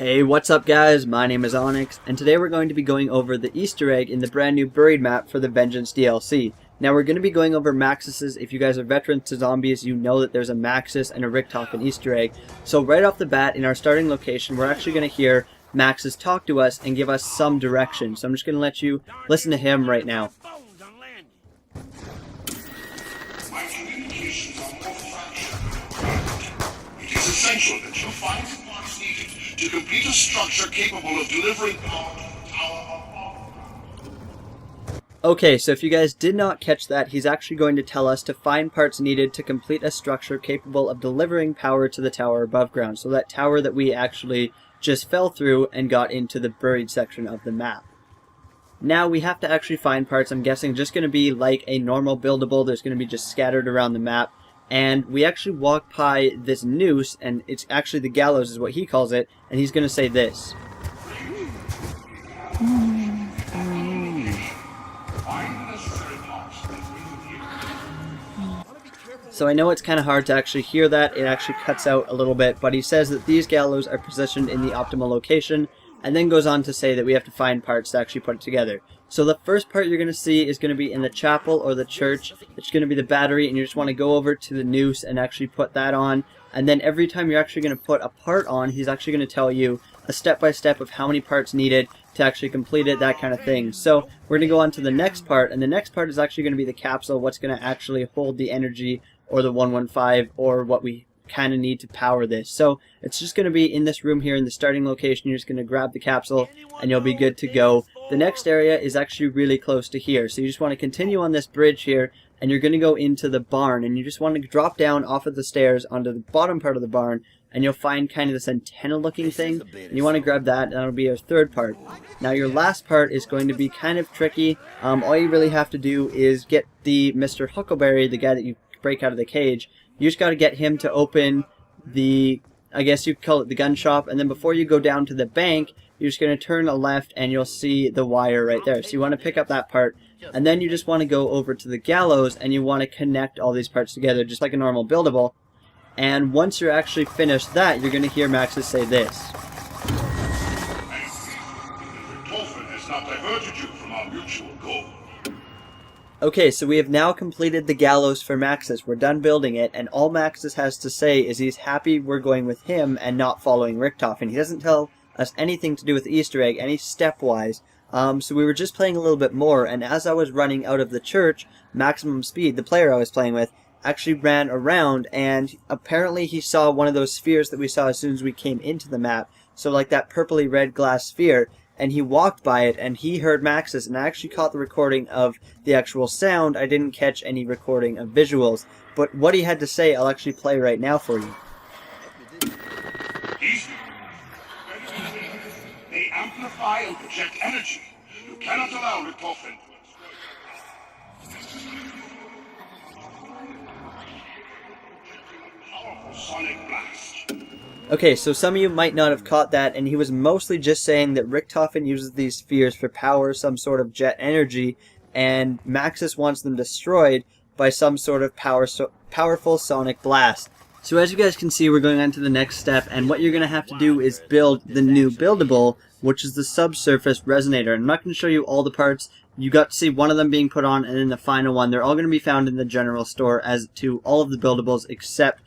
Hey, what's up guys? My name is Onyx, and today we're going to be going over the Easter egg in the brand new Buried map for the Vengeance DLC. Now we're going to be going over Maxis. If you guys are veterans to zombies, you know that there's a Maxis and a Richtofen Easter egg. So right off the bat, in our starting location, we're actually going to hear Maxis talk to us and give us some direction. So I'm just going to let you listen to him right now. It is essential that you find the parts needed to complete a structure capable of delivering power to the tower. Okay, so if you guys did not catch that, he's actually going to tell us to find parts needed to complete a structure capable of delivering power to the tower above ground. So that tower that we actually just fell through and got into the buried section of the map. Now we have to actually find parts. I'm guessing just going to be like a normal buildable. There's going to be just scattered around the map. And we actually walk by this noose, and it's actually the gallows is what he calls it, and he's going to say this. So I know it's kind of hard to actually hear that. It actually cuts out a little bit, but he says that these gallows are positioned in the optimal location, and then goes on to say that we have to find parts to actually put it together. So the first part you're going to see is going to be in the chapel or the church. It's going to be the battery, and you just want to go over to the noose and actually put that on. And then every time you're actually going to put a part on, he's actually going to tell you a step-by-step of how many parts needed to actually complete it, that kind of thing. So we're going to go on to the next part, and the next part is actually going to be the capsule, what's going to actually hold the energy or the 115 or what we kind of need to power this. So it's just going to be in this room here in the starting location. You're just going to grab the capsule and you'll be good to go. The next area is actually really close to here, so you just want to continue on this bridge here, and you're going to go into the barn, and you just want to drop down off of the stairs onto the bottom part of the barn, and you'll find kind of this antenna looking thing, and you want to grab that, and that'll be your third part. Now your last part is going to be kind of tricky. All you really have to do is get the Mr. Huckleberry, the guy that you break out of the cage. You just got to get him to open the, I guess you could call it the gun shop, and then before you go down to the bank, you're just going to turn a left and you'll see the wire right there. So you want to pick up that part, and then you just want to go over to the gallows and you want to connect all these parts together just like a normal buildable. And once you're actually finished that, you're going to hear Maxis say this. Richtofen has not diverted you from our mutual goal. Okay, so we have now completed the gallows for Maxis. We're done building it, and all Maxis has to say is he's happy we're going with him and not following Richtofen. He doesn't tell us anything to do with the Easter egg, any step-wise. So we were just playing a little bit more, and as I was running out of the church, Maximum Speed, the player I was playing with, actually ran around, and apparently he saw one of those spheres that we saw as soon as we came into the map. So like that purpley red glass sphere. And he walked by it, and he heard Maxis, and I actually caught the recording of the actual sound. I didn't catch any recording of visuals, but what he had to say I'll actually play right now for you. They amplify and project energy. You cannot allow Richtofen. Powerful sonic blast. Okay, so some of you might not have caught that, and he was mostly just saying that Richtofen uses these spheres for power, some sort of jet energy, and Maxis wants them destroyed by some sort of powerful sonic blast. So as you guys can see, we're going on to the next step, and what you're going to have to do is build the new buildable, which is the subsurface resonator. I'm not going to show you all the parts. You got to see one of them being put on, and then the final one. They're all going to be found in the general store as to all of the buildables except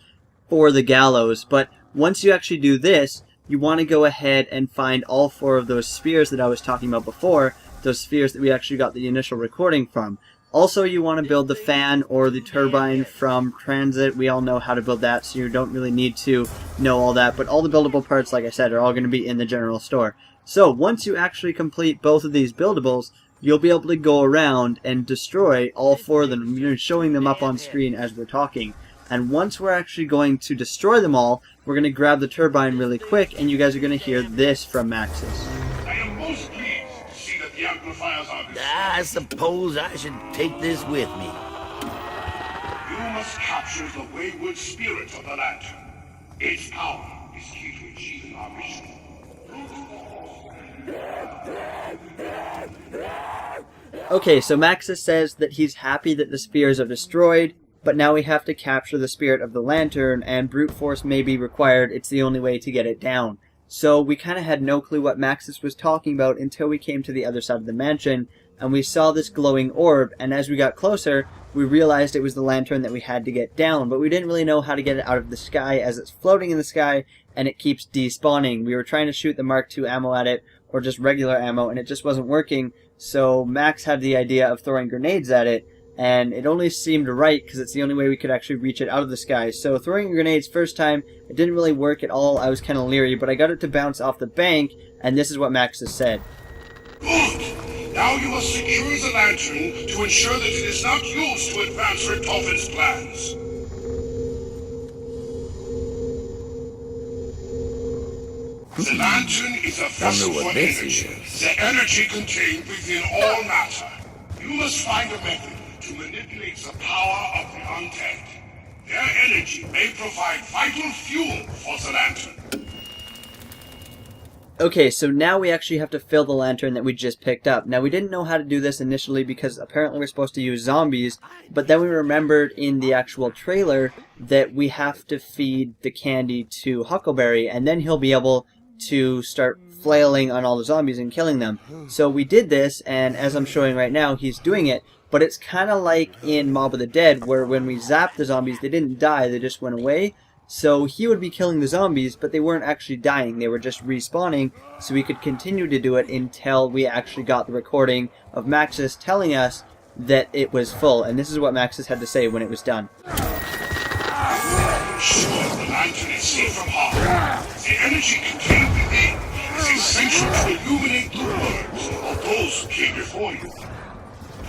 for the gallows. But once you actually do this, you want to go ahead and find all 4 of those spheres that I was talking about before, those spheres that we actually got the initial recording from. Also, you want to build the fan or the turbine from Transit. We all know how to build that, so you don't really need to know all that. But all the buildable parts, like I said, are all going to be in the general store. So once you actually complete both of these buildables, you'll be able to go around and destroy all 4 of them. You're showing them up on screen as we're talking. And once we're actually going to destroy them all, we're going to grab the turbine really quick, and you guys are going to hear this from Maxis. I am most pleased to see that the amplifiers are destroyed. I suppose I should take this with me. You must capture the wayward spirit of the lantern. Its power is key to achieving our mission. Okay, so Maxis says that he's happy that the spheres are destroyed, but now we have to capture the spirit of the lantern, and brute force may be required. It's the only way to get it down. So we kind of had no clue what Maxis was talking about until we came to the other side of the mansion, and we saw this glowing orb, and as we got closer, we realized it was the lantern that we had to get down, but we didn't really know how to get it out of the sky as it's floating in the sky, and it keeps despawning. We were trying to shoot the Mark II ammo at it, or just regular ammo, and it just wasn't working, so Max had the idea of throwing grenades at it, and it only seemed right because it's the only way we could actually reach it out of the sky. So throwing grenades first time, it didn't really work at all. I was kind of leery, but I got it to bounce off the bank, and this is what Maxis said. Good! Now you must secure the lantern to ensure that it is not used to advance Richtoven's plans. The lantern is a vessel for energy, the energy contained within all matter. You must find a method to manipulate the power of the undead. Their energy may provide vital fuel for the lantern. Okay, so now we actually have to fill the lantern that we just picked up. Now, we didn't know how to do this initially because apparently we're supposed to use zombies, but then we remembered in the actual trailer that we have to feed the candy to Huckleberry, and then he'll be able to start flailing on all the zombies and killing them. So we did this, and as I'm showing right now, he's doing it, but it's kind of like in Mob of the Dead, where when we zapped the zombies, they didn't die, they just went away. So he would be killing the zombies, but they weren't actually dying, they were just respawning, so we could continue to do it until we actually got the recording of Maxis telling us that it was full, and this is what Maxis had to say when it was done. Sure, the lantern is safe from harm. The energy contained within is essential to illuminate the words of those who came before you.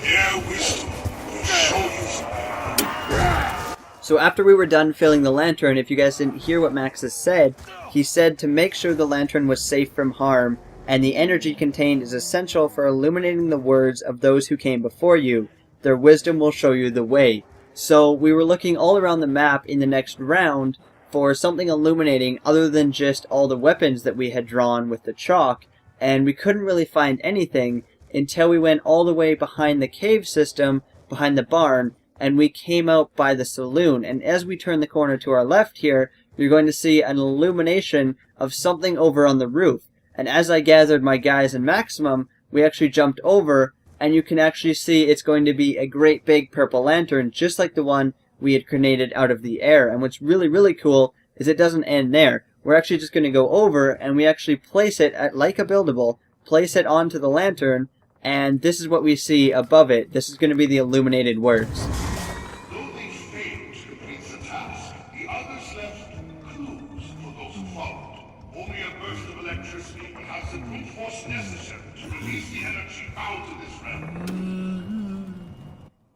Their wisdom will show you something. So after we were done filling the lantern, if you guys didn't hear what Maxis said, he said to make sure the lantern was safe from harm, and the energy contained is essential for illuminating the words of those who came before you. Their wisdom will show you the way. So we were looking all around the map in the next round for something illuminating other than just all the weapons that we had drawn with the chalk, and we couldn't really find anything until we went all the way behind the cave system, behind the barn, and we came out by the saloon. And as we turn the corner to our left here, you're going to see an illumination of something over on the roof. And as I gathered my guys in Maximum, we actually jumped over, and you can actually see it's going to be a great big purple lantern, just like the one we had grenaded out of the air. And what's really, really cool is it doesn't end there. We're actually just going to go over, and we actually place it at, like a buildable, place it onto the lantern, and this is what we see above it. This is going to be the illuminated words. Though they failed to complete the task, the others left clues for those who followed. Only a burst of electricity will have the brute force necessary to release the energy bound to this realm.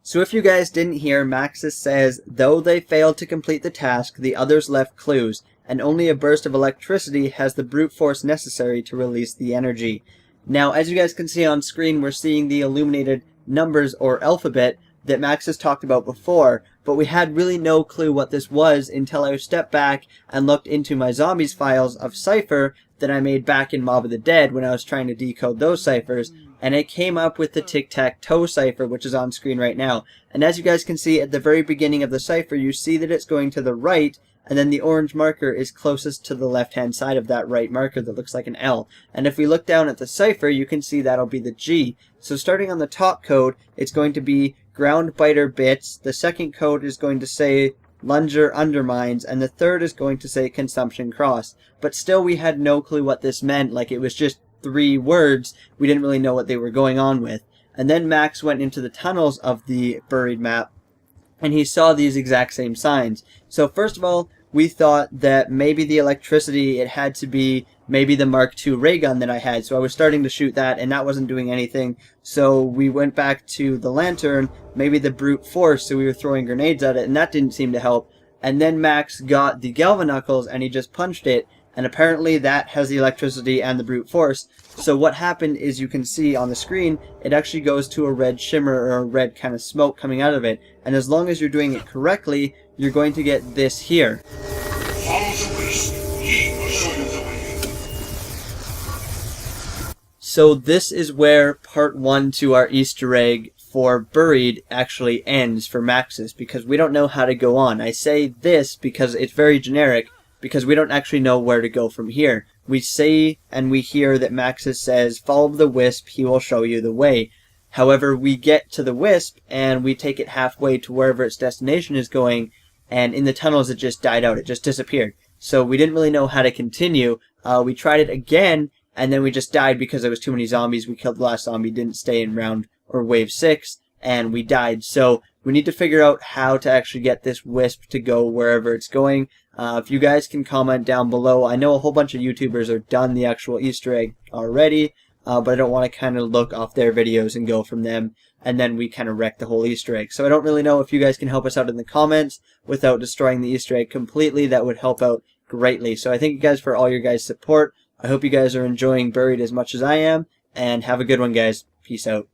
So if you guys didn't hear, Maxis says, though they failed to complete the task, the others left clues, and only a burst of electricity has the brute force necessary to release the energy. Now, as you guys can see on screen, we're seeing the illuminated numbers or alphabet that Maxis talked about before, but we had really no clue what this was until I stepped back and looked into my zombies files of cipher that I made back in Mob of the Dead when I was trying to decode those ciphers, and it came up with the tic-tac-toe cipher, which is on screen right now. And as you guys can see at the very beginning of the cipher, you see that it's going to the right, and then the orange marker is closest to the left-hand side of that right marker that looks like an L. And if we look down at the cipher, you can see that'll be the G. So starting on the top code, it's going to be ground biter bits. The second code is going to say lunger undermines, and the third is going to say consumption cross. But still, we had no clue what this meant. Like, it was just 3 words. We didn't really know what they were going on with. And then Max went into the tunnels of the buried map, and he saw these exact same signs. So first of all, we thought that maybe the electricity, it had to be maybe the Mark II ray gun that I had. So I was starting to shoot that, and that wasn't doing anything. So we went back to the lantern, maybe the brute force, so we were throwing grenades at it, and that didn't seem to help. And then Max got the Galvanuckles, and he just punched it, and apparently that has the electricity and the brute force. So what happened is, you can see on the screen, it actually goes to a red shimmer or a red kind of smoke coming out of it. And as long as you're doing it correctly, you're going to get this here. Follow the priest. He will show you the way. So this is where part 1 to our Easter egg for Buried actually ends for Maxis, because we don't know how to go on. I say this because it's very generic, because we don't actually know where to go from here. We say and we hear that Maxis says, follow the wisp, he will show you the way. However, we get to the wisp and we take it halfway to wherever its destination is going, and in the tunnels it just died out, it just disappeared. So we didn't really know how to continue. We tried it again, and then we just died because there was too many zombies. We killed the last zombie, didn't stay in round or wave 6, and we died. So we need to figure out how to actually get this wisp to go wherever it's going. If you guys can comment down below. I know a whole bunch of YouTubers have done the actual Easter egg already, but I don't want to kind of look off their videos and go from them, and then we kind of wreck the whole Easter egg. So I don't really know if you guys can help us out in the comments without destroying the Easter egg completely. That would help out greatly. So I thank you guys for all your guys' support. I hope you guys are enjoying Buried as much as I am, and have a good one, guys. Peace out.